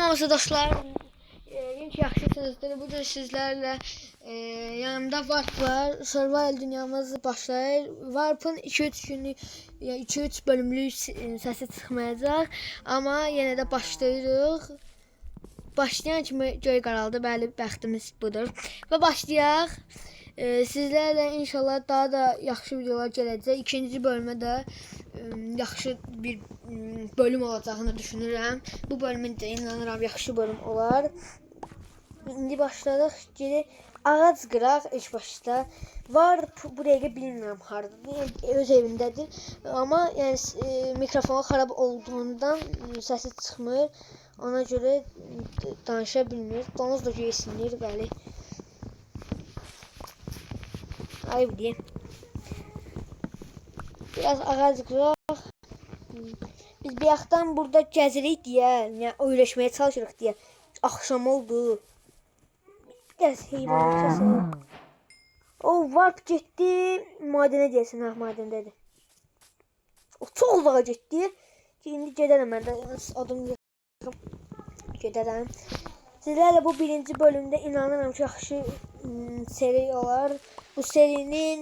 Salam dostlar. Yine yaxşısınızdır. Bugün sizlerle yanımda Warp var. Survival dünyamız başlayır. Warp'ın 2-3 günlük, 2-3 bölümlük səsi çıxmayacaq. Amma yenə də başlayırıq. Başlayan kimi göy qaraldı. Bəli, bəxtimiz budur. Və başlayaq. Sizlərlə inşallah daha da yaxşı videolar gələcək. İkinci bölümə də yaxşı bir bölüm olacağını düşünürəm. Bu bölümün də inanıram yaxşı bölüm olar. İndi başladıq. Geri ağac qıraq ilk başda. Warp bu dəqiqə bilmirəm hardadır. Öz evindədir. Amma yəni mikrofonu xarab olduğundan səsi çıxmır. Ona görə danışa bilmir. Donuz da geysinir, bəli. Ayıb deyim. Biraz ağac qıraq. Biz bir yaxdan burada gəzirik deyə, yəni öyrəşməyə çalışırıq deyə. Axşam oldu. Biraz heyvan kəsək. O Warp getdi. Madənə deyəsən, ha, madəndədir. O çox uzağa getdi. İndi gedərəm mən də. Adım gedərəm. Sizlərlə bu birinci bölümdə inanıram ki, yaxşı seri olar. Bu serinin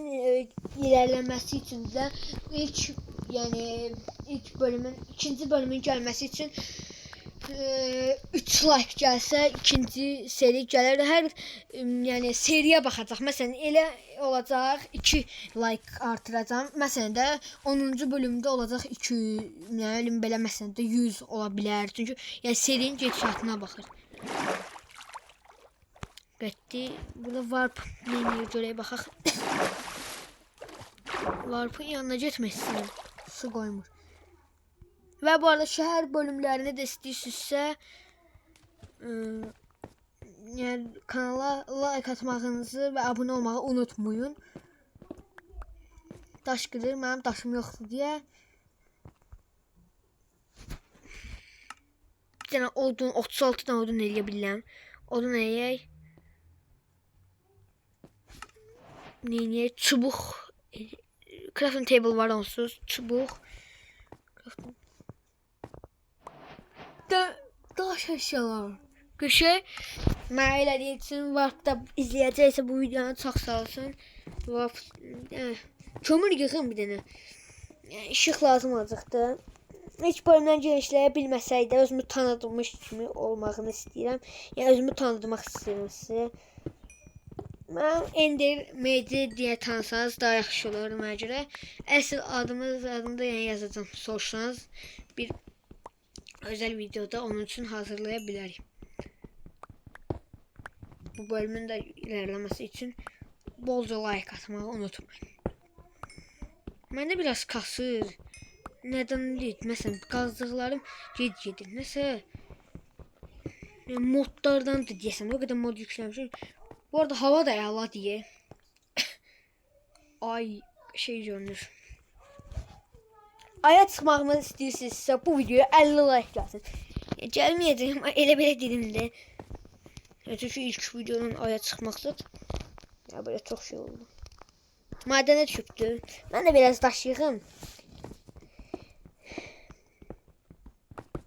ilerləməsi üçün də ilk bölümün, ikinci bölümün gəlməsi üçün 3 like gəlsə ikinci seri gələr. Hər yəni seriyə baxacaq. Məsələn, elə olacaq 2 like artıracağam. Məsələn də 10-cu bölümdə olacaq 2, yəni belə məsələn də 100 ola bilər. Çünki yəni serinin gedişatına baxır. Getdi. Burada Warp menüyə görək baxaq. Warp'ın yanına getmək istəyirəm. Su qoymur. Və bu arada şəhər bölümlərini də istəyirsinizsə yəni kanala like atmağınızı və abunə olmağı unutmayın. Daş qırır, mənim daşım yoxdur deyə. Bir dənə odun, 36 dənə odun eləyə bilirəm. Odun eləyək. Neyiniyək? Çubuq. Crafting table var onsuz. Çubuq. Daş əşyalar. Qışı mənə elədiyi üçün Warp'da izləyəcəksə bu videonu çox sağ olsun. Warp kömür yığın bir dənə. İşıq lazım olacaqdı. İlk bölümdən genişləyə bilməsək də özümü tanıdılmış kimi olmağını istəyirəm. Yəni özümü tanıdırmaq istəyirəm sizə. Mən Ender Medi deyə tanısanız daha yaxşı olur mənə görə. Əsl adımı da yəni yazacağım. Soruşsanız bir özel videoda onun üçün hazırlaya bilərik. Bu bölümün də ilerləməsi üçün bolca like atmağı unutmayın. Məndə biraz kasır. Nədən deyil? Məsələn, qazdıqlarım gedir. Nəsə modlardan da deyəsən, o qədər mod yükləmişim. Bu arada hava da əla deyə. Ay şey görünür. Aya çıxmağımı istəyirsinizsə bu videoya 50 like gəlsin. Gəlməyəcəm, amma elə belə dilimdə. Çünki ilk videonun aya çıxmaqdır. Ya belə çox şey oldu. Madənə düşübdü. Mən də biraz daş yığım.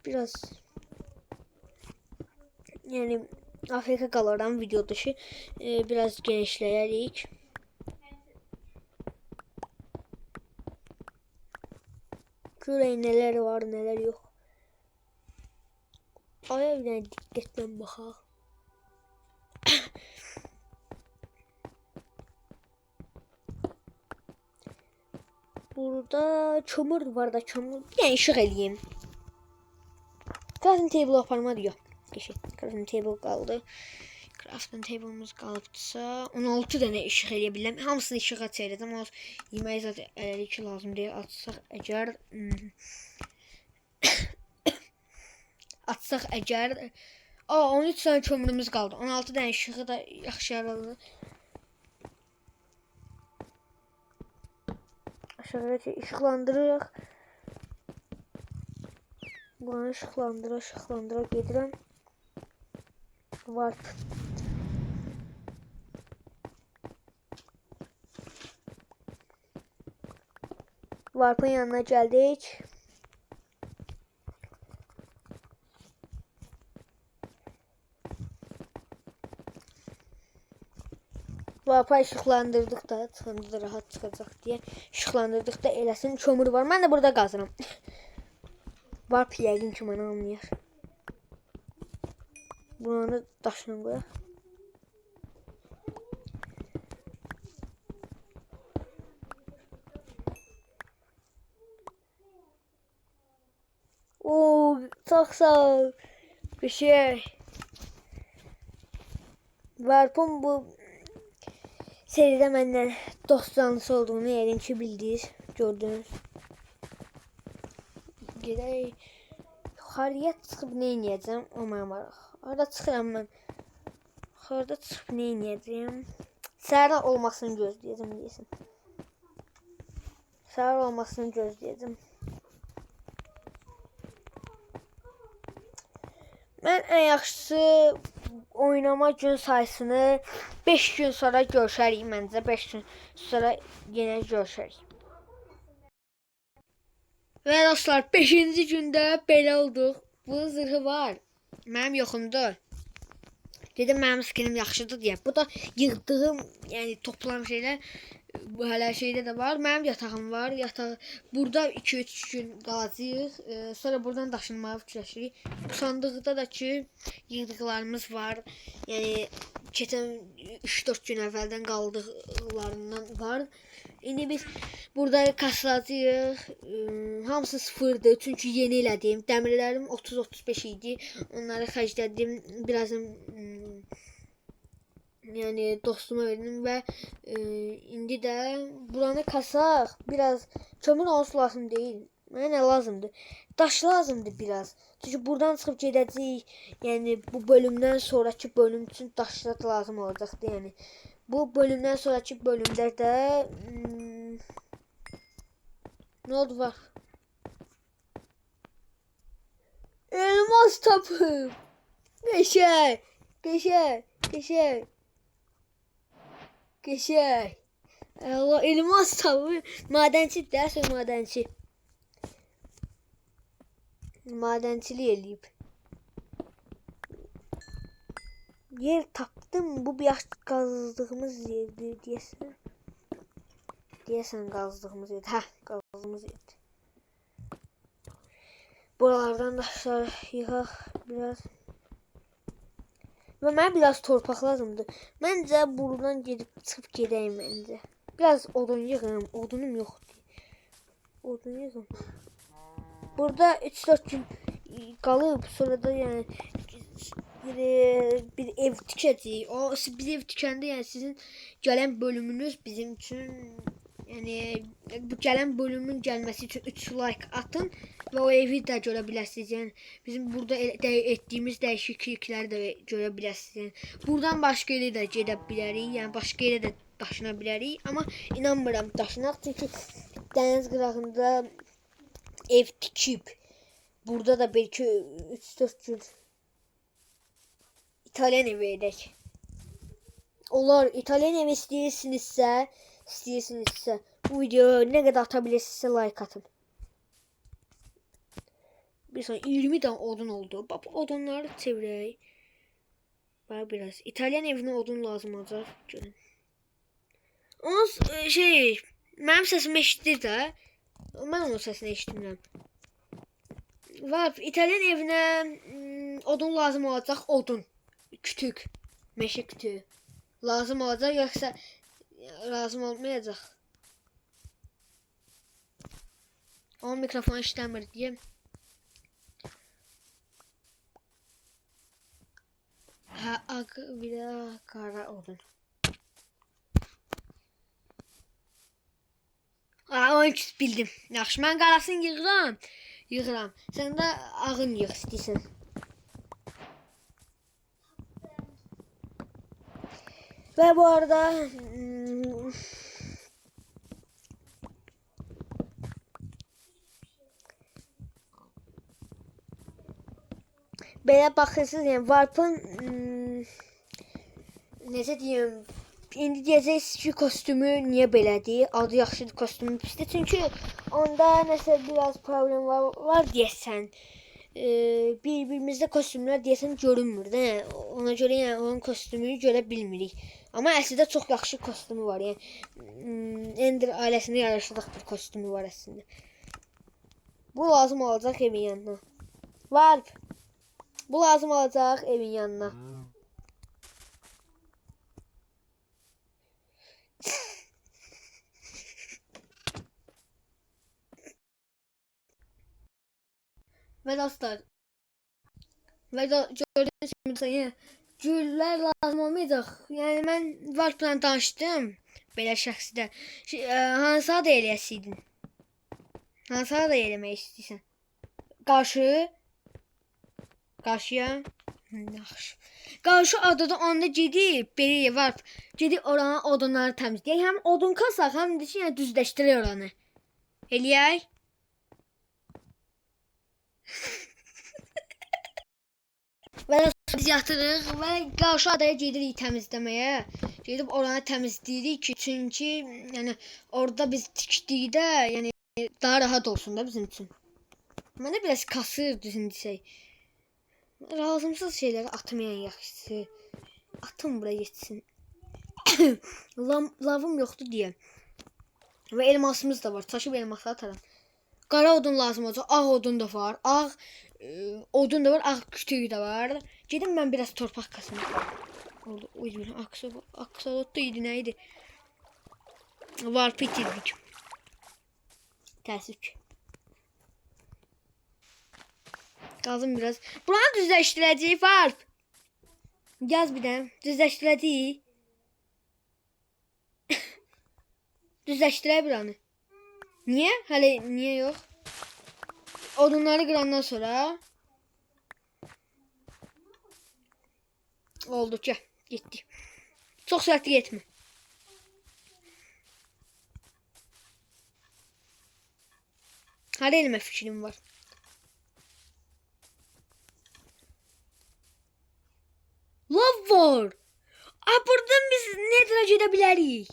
Biraz yəni Afrika qalaram video dışı biraz genişləyərik. Görək nələr var, nələr yox. Aya bir dənə diqqətlə baxaq. Burada kömür var da kömür. Bir dənə işıq eləyim. Crafting table aparmadı yox. Crafting table qaldı. Crafting table'ımız qalıbdırsa 16 dənə işıq eləyə bilirəm. Hamısını işığa çevirəcəm. O yeməyi zaten eləlik ki lazım deyə atsaq əgər Aa 13 dənə kömürümüz qaldı. 16 dənə işığı da yaxşı yaradı. Aşağıya işıqlandırırıq. Bunu işıqlandıra gedirəm. Warp. Warp'ın yanına gəldik. Varpa işıqlandırdıq da, çıxanda da rahat çıxacaq deyə. İşıqlandırdıq da eləsin, kömür var. Mən də burada qazıram. Varp yəqin ki mənə anlayır. Bunu daşla qoyaq. Oo, çox sağ ol. Bir şey. Varpın bu seridə məndən dost canlısı olduğunu yəqin ki bildiniz, gördünüz. Gedək. Yuxarıya çıxıb nə edəcəm? O mənə maraq. Harada çıxıram mən? Yuxarıda çıxıb nə edəcəm? Səhər olmasını gözləyəcəm deyəsən. Səhər olmasını gözləyəcəm. Mən ən yaxşısı oynama gün sayısını 5 gün sonra görüşərik məncə. 5 gün sonra yenə görüşərik. Və dostlar, 5-ci gündə belə olduq. Bu zırhı var. Mənim yoxumdur. Dedim mənim skinim yaxşıdır deyə. Bu da yığdığım, yəni toplam şeylər bu hələ şeydə də var. Mənim yatağım var. Yataq burada 2-3 gün qalacağıq. Sonra buradan daşınmağı fikirləşirik. Bu sandıqda da ki yığdıqlarımız var. Yəni keçən 3-4 gün əvvəldən qaldıqlarından var. İndi biz burada kasacağıq. Hamısı sıfırdır. Çünki yeni elədim. Dəmirlərim 30-35 idi. Onları xərclədim. Birazım yani dostuma verdim və indi də buranı kasaq. Biraz kömür olması lazım deyil. Mənə nə lazımdır? Daş lazımdır biraz. Çünki buradan çıxıb gedəcəyik. Yəni bu bölümdən sonraki bölüm üçün daşlar lazım olacaqdı. Yəni bu bölümdən sonraki bölümdə də nə oldu var? Elmas tapıb. Qəşəng, qəşəng, qəşəng. Qəşəng. Allah, elmas tapıb. Madençi dərs madençi. Madencilik eləyib. Yer tapdım. Bu bir qazdığımız yerdir deyəsən. Deyəsən qazdığımız yerdir. Hə, qazdığımız yerdir. Buralardan daşlar yığaq biraz. Və mənə biraz torpaq lazımdır. Məncə buradan gedib çıxıb gedəyim məncə. Biraz odun yığım. Odunum yoxdur. Odun yığım. Burada 3-4 gün qalıb, sonra da yəni bir ev tikəcəyik. O biz ev tikəndə yəni sizin gələn bölümünüz bizim üçün yəni bu gələn bölümün gəlməsi üçün 3 like atın və o evi də görə bilərsiniz. Yəni bizim burada etdiyimiz dəyişiklikləri də görə bilərsiniz. Yəni buradan başqa yerə də gedə bilərik. Yəni başqa yerə də daşına bilərik, amma inanmıram daşınaq çünki dəniz qırağında ev tikib. Burada da belki 3-4 gün İtalyan evi edək. Onlar İtalyan evi istəyirsinizsə bu videoya nə qədər atabilirsinizsə like atın. Bir sonra 20 tane odun oldu. Bak odunları çevirək. Bak biraz. İtalyan evine odun lazım olacaq. Görün. Onun mənim səsimi eşitir də. Mən onun səsini eşitmirəm. Var İtalyan evinə odun lazım olacaq. Odun. Kütük. Meşə kütüğü. Lazım olacaq. Yoxsa lazım olmayacaq. Onun mikrofonu işləmir deyə. Ha, bir də qara odun. Onu bildim. Yaxşı, mən qarasını yığıram. Sən də ağın yığ istəyirsən. Və bu arada belə baxırsınız, yəni Warp'ın necə deyim, indi deyəcəksiniz ki, kostyumu niyə belədir? Adı yaxşıdır, kostyumu pisdir. Çünki onda nəsə biraz problem var deyəsən. bir-birimizdə kostyumlar deyəsən görünmür də. Ona görə yəni onun kostyumunu görə bilmirik. Amma əslində çox yaxşı kostyumu var. Yəni Ender ailəsinə yaraşacaq bir kostyumu var əslində. Bu lazım olacaq evin yanına. Var. Bu lazım olacaq evin yanına. Və dostlar, gördüyünüz kimi güllər lazım olmayacaq. Yəni mən Varpla danışdım belə şəxsdə. Hansı adı eləyəsiydin? Hansı adı eləmək istəyirsən? Qarşıya? Yaxşı. Qarşı adada onda gedib belə Varp. Gedib oranın odunları təmizləyək. Həm odun kasaq, həm də ki, yəni düzləşdirək oranı. Eləyək. Və biz yatırıq və qarşı adaya gedirik təmizləməyə. Gedib oranı təmizləyirik ki, çünki yəni orada biz tikdikdə yəni daha rahat olsun da bizim üçün. Mənə biraz kasır düzün desək. Lazımsız şeyləri atmayan yaxşısı. Atım bura getsin. Lavım yoxdur deyə. Və elmasımız da var. Çaşıb elması ataram. Qara odun lazım olacaq. Ağ odun da var. Ağ odun da var. Ağ kütüyü də var. Gedim mən biraz torpaq kasım. Oldu. Uydur. Aksolotlu idi. Nə idi? Varp itirdik. Təəssüf ki. Qaldım biraz. Buranı düzləşdirəcəyik Varp. Yaz bir dənə. Düzləşdirəcəyik. Düzləşdirək buranı. Niye? Hələ niye yox? Odunları qırandan sonra oldu ki, getdi. Çox sürətli getmə. Hara elmə fikrim var. Lav var. Buradan biz nereye gedə bilərik?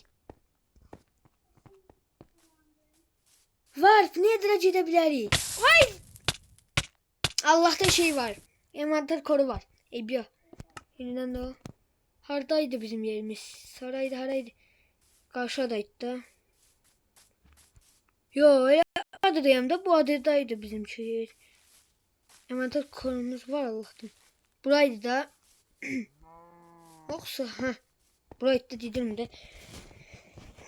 Varp nereye gedə bilərik? Hay! Allah'ta şey var. Envanter koru var. Ebyo. Yeniden de o. Haradaydı bizim yerimiz? Saraydı, haraydı. Karşıdaydı da. Yo, öyle adadayım da bu adadaydı bizim şehir. Envanter korumuz var Allah'tan. Buraydı da. Yoksa ha. Buraydı da dedim de.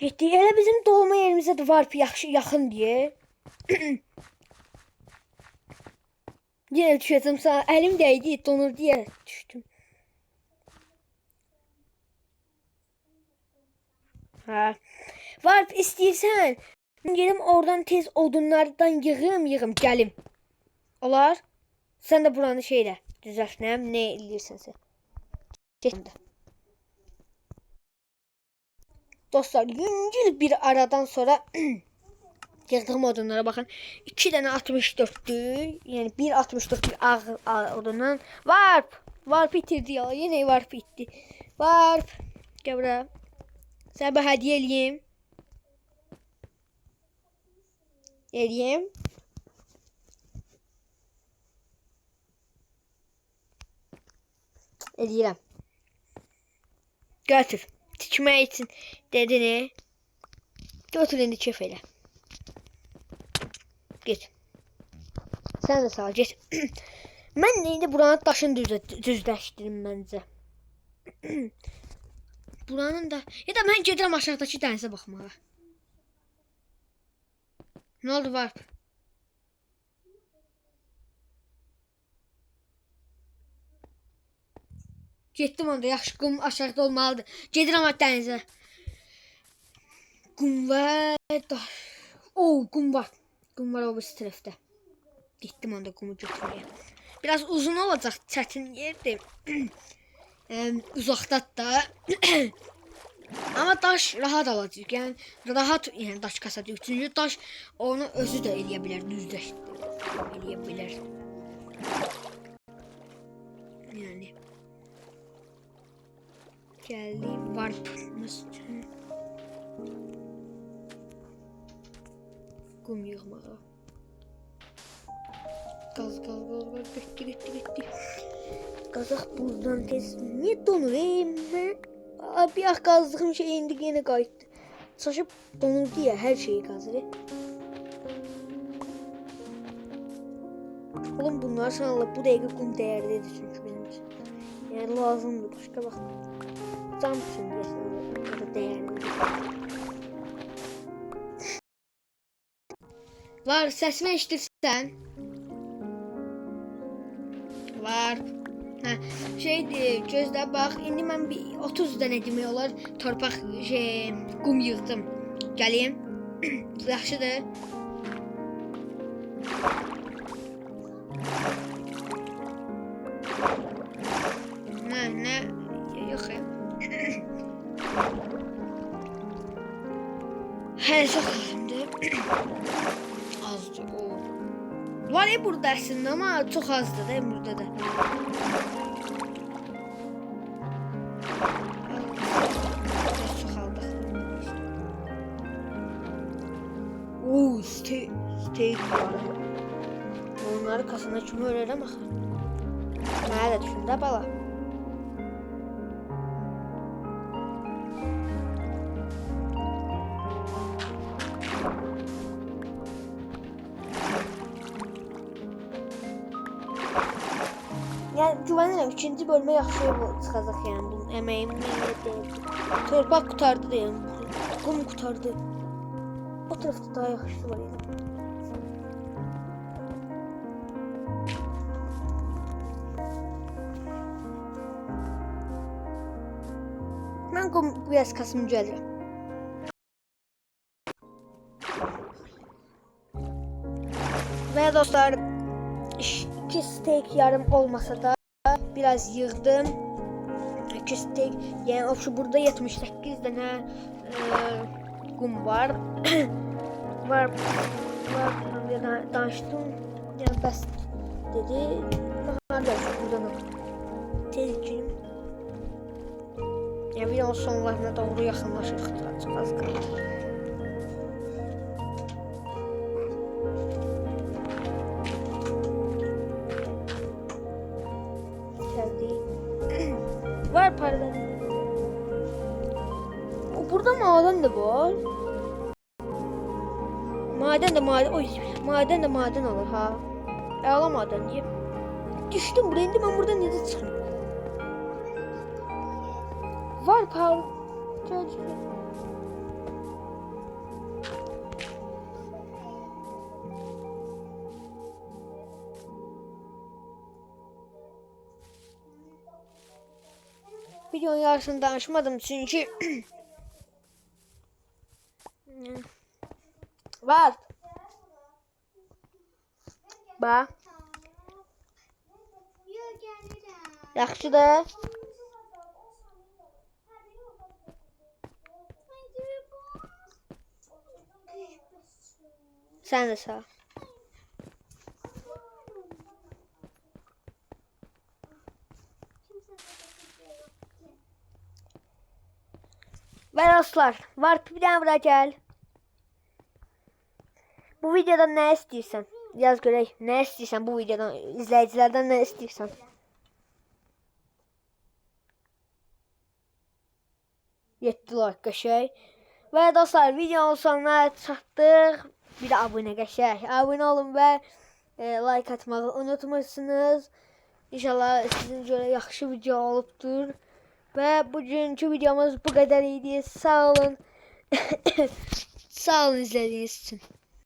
Gitti. Elə bizim doğma yerimize de Varp yaxın diye. Yine düşeceğim sana. Elim değdi. Donur diye düştüm. Ha. Varp istəyirsən. Gelim oradan tez odunlardan yığım gəlim. Olar. Sen de buranı şeyle düzəltnəm. Ne eləyirsənsə. Getdim. Dostlar, yüngül bir aradan sonra yığdığım odunlara bakın. 2 tane 64'tü. Yani 1.64 bir ağ odundan. Varp bitirdi ya. Yine varp bitti. Varp. Gel buraya. Sana bir hediye eləyim. Eləyirəm. Götür. Tikmək için dedini. Götür indi kef elə. Get. Sen de sağ ol, get. Mən indi buranın daşını düzləşdirim məncə. Buranın da... Ya da mən gedirəm aşağıdakı dənizə baxmağa. Ne oldu Varp? Getdim onda, yaxşı qum aşağıda olmalıdır. Gedirəm dənizə. Qum və daş. Qum var. Qum var o bir tərəfdə. Getdim onda qumu götürməyə. Biraz uzun olacaq, çətin yerdir. Uzaqda da. Amma daş rahat alacaq. Yəni rahat daş kasacaq. Çünki daş onu özü də eləyə bilər, düzləşdirə eləyə bilər. Yəni gəldi Varpımız üçün qum yığmağa. Qaz Gitti. Kazak buradan tez. Niye donur? Bir ah kazdığım şey indi yine kayıttı. Saçıp donurdu ya her şeyi kazdı. Oğlum bunlar sana bu dakika kum değerlidir çünkü benim için. Yani lazımdı başka bak. Zam için diye değerli. Var sesimi eşitirsen. Var. Ha, şeydi gözlə bax. İndi mən bir 30 dənə demək olar torpaq qum yığdım. Gəlim. Yaxşıdır. Ne? Yox. Hələ çox azdır. Azdır o. Var ya burada aslında ama çok azdır da burada da. Çok aldık. Oo, steak var. Onları kasana kimi öyrənəm axı. Mənə də düşün də bala. Yani güvənirəm ikinci bölümə yaxşı çıxacaq yəni bunun əməyim deyil. Torpaq qutardı da yəni. Qum qutardı. O tərəfdə daha yaxşısı var yəni. Mən qum biraz kasım gəlirəm. Və dostlar 2 steak yarım olmasa da biraz yığdım. 2 steak yani şu burada 78 tane kum var. var danıştım yani bəs dedi. Bakalım buradan tezciyim. Yani videonun sonlarına doğru yaxınlaşırıq. Çox az qalır. Var pardon. Burada maden de var. Maden olur ha. Əla maden diye. Düşdüm buraya indi ben buradan necə çıxım? Var pardon. Videonun yarısını danışmadım çünkü var. Bak. Yaxşıdır. Sen de sağ. Ve dostlar, var bir tane bura gel. Bu videodan ne istiyorsan yaz görək. Ne istiyorsan bu videodan izleyicilerden ne istiyorsan. Yetti like qəşəng. Ve dostlar videonun sonuna çatdıq. Bir de abone qəşəng. Abone olun ve like atmağı unutmursunuz. İnşallah sizin görə yaxşı video olubdur. Ve bugünkü videomuz bu kadar idi. Sağ olun. Sağ olun izlediğiniz için.